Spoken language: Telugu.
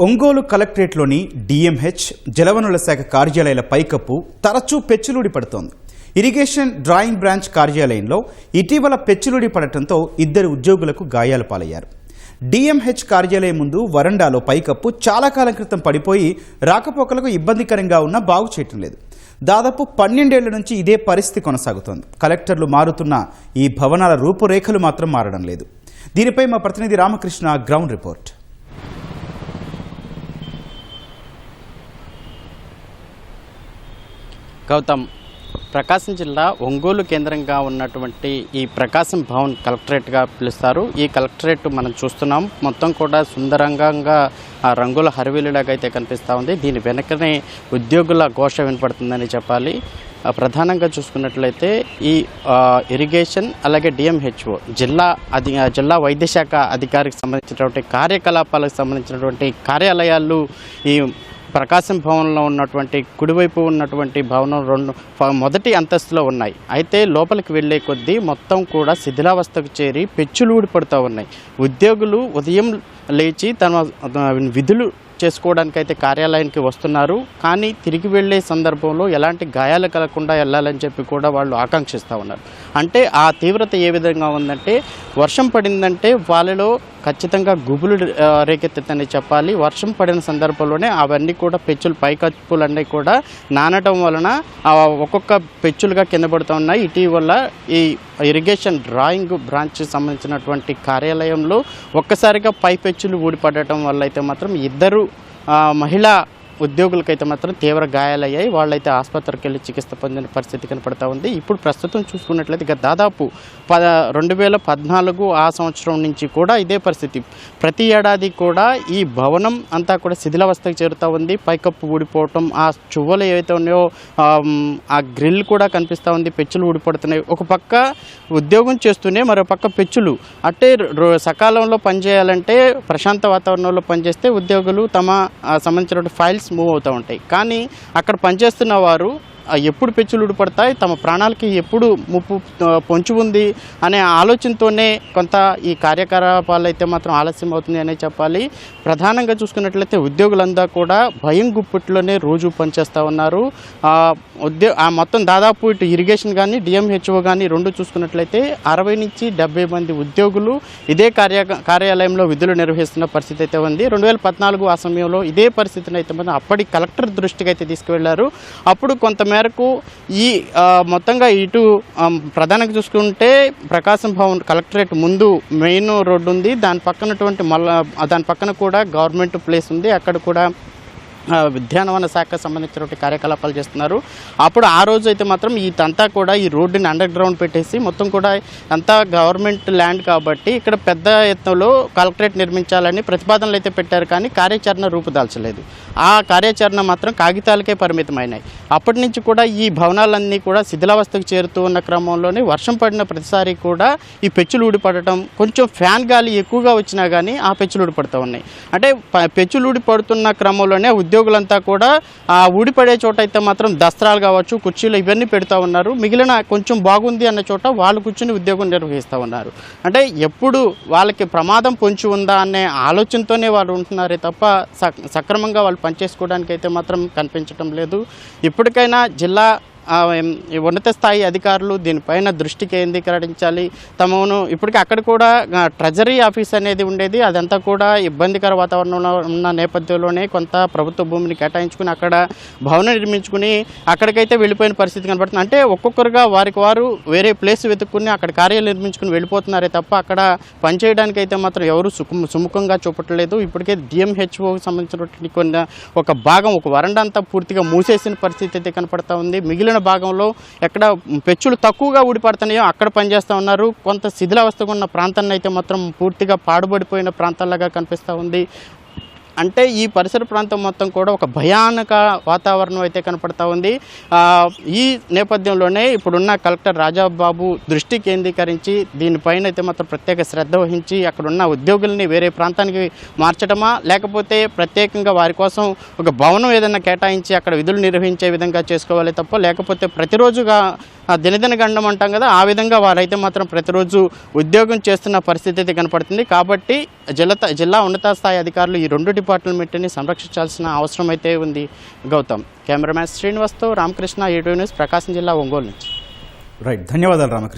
ఒంగోలు కలెక్టరేట్లోని డిఎంహెచ్ జలవనరుల శాఖ కార్యాలయాల పైకప్పు తరచూ పెచ్చులూడి పడుతోంది. ఇరిగేషన్ డ్రాయింగ్ బ్రాంచ్ కార్యాలయంలో ఇటీవల పెచ్చులూడి పడటంతో ఇద్దరు ఉద్యోగులకు గాయాలు పాలయ్యారు. డిఎంహెచ్ కార్యాలయం ముందు వరండాలో పైకప్పు చాలా కాలం క్రితం పడిపోయి రాకపోకలకు ఇబ్బందికరంగా ఉన్నా బాగు చేయటం లేదు. దాదాపు 12 ఏళ్ల నుంచి ఇదే పరిస్థితి కొనసాగుతోంది. కలెక్టర్లు మారుతున్న ఈ భవనాల రూపురేఖలు మాత్రం మారడం లేదు. దీనిపై మా ప్రతినిధి రామకృష్ణ గ్రౌండ్ రిపోర్ట్. గౌతమ్, ప్రకాశం జిల్లా ఒంగోలు కేంద్రంగా ఉన్నటువంటి ఈ ప్రకాశం భవన్ కలెక్టరేట్గా పిలుస్తారు. ఈ కలెక్టరేట్ మనం చూస్తున్నాం, మొత్తం కూడా సుందరంగా రంగుల హరివిల్లులాగా అయితే కనిపిస్తూ ఉంది. దీని వెనకనే ఉద్యోగుల ఘోష వినపడుతుందని చెప్పాలి. ప్రధానంగా చూసుకున్నట్లయితే ఈ ఇరిగేషన్ అలాగే డిఎంహెచ్ఓ జిల్లా వైద్యశాఖ అధికారికి సంబంధించినటువంటి కార్యకలాపాలకు సంబంధించినటువంటి కార్యాలయాలు ఈ ప్రకాశం భవన్లో ఉన్నటువంటి కుడివైపు ఉన్నటువంటి భవనం మొదటి అంతస్తులో ఉన్నాయి. అయితే లోపలికి వెళ్లే కొద్దీ మొత్తం కూడా శిథిలావస్థకు చేరి పెచ్చులు ఊడిపడుతూ ఉన్నాయి. ఉద్యోగులు ఉదయం లేచి తమ విధులు చేసుకోవడానికైతే కార్యాలయానికి వస్తున్నారు. కానీ తిరిగి వెళ్లే సందర్భంలో ఎలాంటి గాయాలు కలగకుండా వెళ్ళాలని చెప్పి కూడా వాళ్ళు ఆకాంక్షిస్తూ ఉన్నారు. అంటే ఆ తీవ్రత ఏ విధంగా ఉందంటే, వర్షం పడిందంటే వాళ్ళలో ఖచ్చితంగా గుబులు రేకెత్తుతుందని చెప్పాలి. వర్షం పడిన సందర్భంలోనే అవన్నీ కూడా పెచ్చులు పైకప్పులన్నీ కూడా నానటం వలన ఒక్కొక్క పెచ్చులుగా కింద పడుతూ ఉన్నాయి. ఇటీవల ఈ ఇరిగేషన్ డ్రాయింగ్ బ్రాంచ్ సంబంధించినటువంటి కార్యాలయంలో ఒక్కసారిగా పై పెచ్చులు ఊడిపడటం వల్ల అయితే మాత్రం ఇద్దరు మహిళా ఉద్యోగులకైతే మాత్రం తీవ్ర గాయాలయ్యాయి. వాళ్ళైతే ఆసుపత్రికి వెళ్ళి చికిత్స పొందిన పరిస్థితి కనపడతా ఉంది. ఇప్పుడు ప్రస్తుతం చూసుకున్నట్లయితే దాదాపు 2014 ఆ సంవత్సరం నుంచి కూడా ఇదే పరిస్థితి. ప్రతి ఏడాది కూడా ఈ భవనం అంతా కూడా శిథిలావస్థకు చేరుతూ ఉంది. పైకప్పు ఊడిపోవటం, ఆ చువ్వలు ఏవైతే ఉన్నాయో ఆ గ్రిల్ కూడా కనిపిస్తూ ఉంది, పెచ్చులు ఊడిపడుతున్నాయి. ఒక పక్క ఉద్యోగం చేస్తూనే మరో పక్క పెచ్చులు. అంటే సకాలంలో పనిచేయాలంటే ప్రశాంత వాతావరణంలో పనిచేస్తే ఉద్యోగులు తమ సంబంధించిన ఫైల్స్ మూవ్ అవుతూ ఉంటాయి. కానీ అక్కడ పనిచేస్తున్న వారు ఎప్పుడు పెచ్చులు ఊడిపడతాయి, తమ ప్రాణాలకి ఎప్పుడు ముప్పు పొంచి ఉంది అనే ఆలోచనతోనే కొంత ఈ కార్యకలాపాలు అయితే మాత్రం ఆలస్యం అవుతుంది అనే చెప్పాలి. ప్రధానంగా చూసుకున్నట్లయితే ఉద్యోగులంతా కూడా భయం గుప్పిట్లోనే రోజు పనిచేస్తూ ఉన్నారు. మొత్తం దాదాపు ఇటు ఇరిగేషన్ కానీ డిఎంహెచ్ఓ కానీ రెండు చూసుకున్నట్లయితే 60 నుంచి 70 మంది ఉద్యోగులు ఇదే కార్యాలయంలో విధులు నిర్వహిస్తున్న పరిస్థితి అయితే ఉంది. 2014 ఆ సమయంలో ఇదే పరిస్థితిని అయితే మనం అప్పటి కలెక్టర్ దృష్టికి అయితే తీసుకువెళ్లారు. అప్పుడు కొంతమేరకు ఈ మొత్తంగా ఇటు ప్రధానంగా చూసుకుంటే ప్రకాశం భవన్ కలెక్టరేట్ ముందు మెయిన్ రోడ్డు ఉంది, దాని పక్కన కూడా గవర్నమెంట్ ప్లేస్ ఉంది. అక్కడ కూడా ఉద్యానవన శాఖ సంబంధించినటువంటి కార్యకలాపాలు చేస్తున్నారు. అప్పుడు ఆ రోజు అయితే మాత్రం ఇదంతా కూడా ఈ రోడ్డుని అండర్ గ్రౌండ్ పెట్టేసి మొత్తం కూడా అంతా గవర్నమెంట్ ల్యాండ్ కాబట్టి ఇక్కడ పెద్ద ఎత్తులో కలెక్టరేట్ నిర్మించాలని ప్రతిపాదనలు అయితే పెట్టారు. కానీ కార్యాచరణ రూపుదాల్చలేదు. ఆ కార్యాచరణ మాత్రం కాగితాలకే పరిమితమైనాయి. అప్పటి నుంచి కూడా ఈ భవనాలన్నీ కూడా శిథిలావస్థకు చేరుతూ ఉన్న క్రమంలోనే వర్షం పడిన ప్రతిసారి కూడా ఈ పెచ్చులు ఊడిపడటం, కొంచెం ఫ్యాన్ గాలి ఎక్కువగా వచ్చినా కానీ ఆ పెచ్చులు ఊడిపడుతూ ఉన్నాయి. అంటే పెచ్చులు ఊడిపడుతున్న క్రమంలోనే ఉద్యోగులంతా కూడా ఊడిపడే చోట అయితే మాత్రం దస్త్రాలు కావచ్చు, కుర్చీలు ఇవన్నీ పెడతా ఉన్నారు. మిగిలిన కొంచెం బాగుంది అన్న చోట వాళ్ళు కూర్చుని ఉద్యోగం నిర్వహిస్తూ ఉన్నారు. అంటే ఎప్పుడు వాళ్ళకి ప్రమాదం పొంచి ఉందా అనే ఆలోచనతోనే వాళ్ళు ఉంటున్నారే తప్ప సక్రమంగా వాళ్ళు పనిచేసుకోవడానికి అయితే మాత్రం కనిపించడం లేదు. ఇప్పటికైనా జిల్లా ఉన్నత స్థాయి అధికారులు దీనిపైన దృష్టి కేంద్రీకరించాలి. తమను ఇప్పటికీ అక్కడ కూడా ట్రెజరీ ఆఫీస్ అనేది ఉండేది, అదంతా కూడా ఇబ్బందికర వాతావరణంలో ఉన్న నేపథ్యంలోనే కొంత ప్రభుత్వ భూమిని కేటాయించుకుని అక్కడ భవనం నిర్మించుకుని అక్కడికైతే వెళ్ళిపోయిన పరిస్థితి కనబడుతుంది. అంటే ఒక్కొక్కరుగా వారికి వారు వేరే ప్లేస్ వెతుక్కుని అక్కడ కార్యాలయం నిర్మించుకుని వెళ్ళిపోతున్నారే తప్ప అక్కడ పనిచేయడానికి అయితే మాత్రం ఎవరు సుముఖంగా చూపట్లేదు. ఇప్పటికే డిఎంహెచ్ఓకి సంబంధించినటువంటి ఒక భాగం, ఒక వరండా అంతా పూర్తిగా మూసేసిన పరిస్థితి అయితే కనపడతా ఉంది. మిగిలిన భాగంలో ఎక్కడ పెచ్చులు తక్కువగా ఊడిపడుతున్నాయో అక్కడ పనిచేస్తూ ఉన్నారు. కొంత శిథిలావస్థగా ఉన్న ప్రాంతాన్ని అయితే మాత్రం పూర్తిగా పాడుబడిపోయిన ప్రాంతాల్లాగా కనిపిస్తూ ఉంది. అంటే ఈ పరిసర ప్రాంతం మొత్తం కూడా ఒక భయానక వాతావరణం అయితే కనపడతా ఉంది. ఈ నేపథ్యంలోనే ఇప్పుడున్న కలెక్టర్ రాజాబాబు దృష్టి కేంద్రీకరించి దీనిపైన అయితే మాత్రం ప్రత్యేక శ్రద్ధ వహించి అక్కడున్న ఉద్యోగుల్ని వేరే ప్రాంతానికి మార్చడమా, లేకపోతే ప్రత్యేకంగా వారి కోసం ఒక భవనం ఏదైనా కేటాయించి అక్కడ విధులు నిర్వహించే విధంగా చేసుకోవాలి తప్ప, లేకపోతే ప్రతిరోజుగా దినదిన గండం అంటాం కదా, ఆ విధంగా వారైతే మాత్రం ప్రతిరోజు ఉద్యోగం చేస్తున్న పరిస్థితి అయితే కనపడుతుంది. కాబట్టి జిల్లా ఉన్నత స్థాయి అధికారులు ఈ 2 డిపార్ట్మెంట్ని సంరక్షించాల్సిన అవసరం అయితే ఉంది. గౌతమ్, కెమెరామ్యాన్ శ్రీనివాస్తో రామకృష్ణ, ఈటీవీ న్యూస్, ప్రకాశం జిల్లా ఒంగోలు నుంచి. రైట్, ధన్యవాదాలు రామకృష్ణ.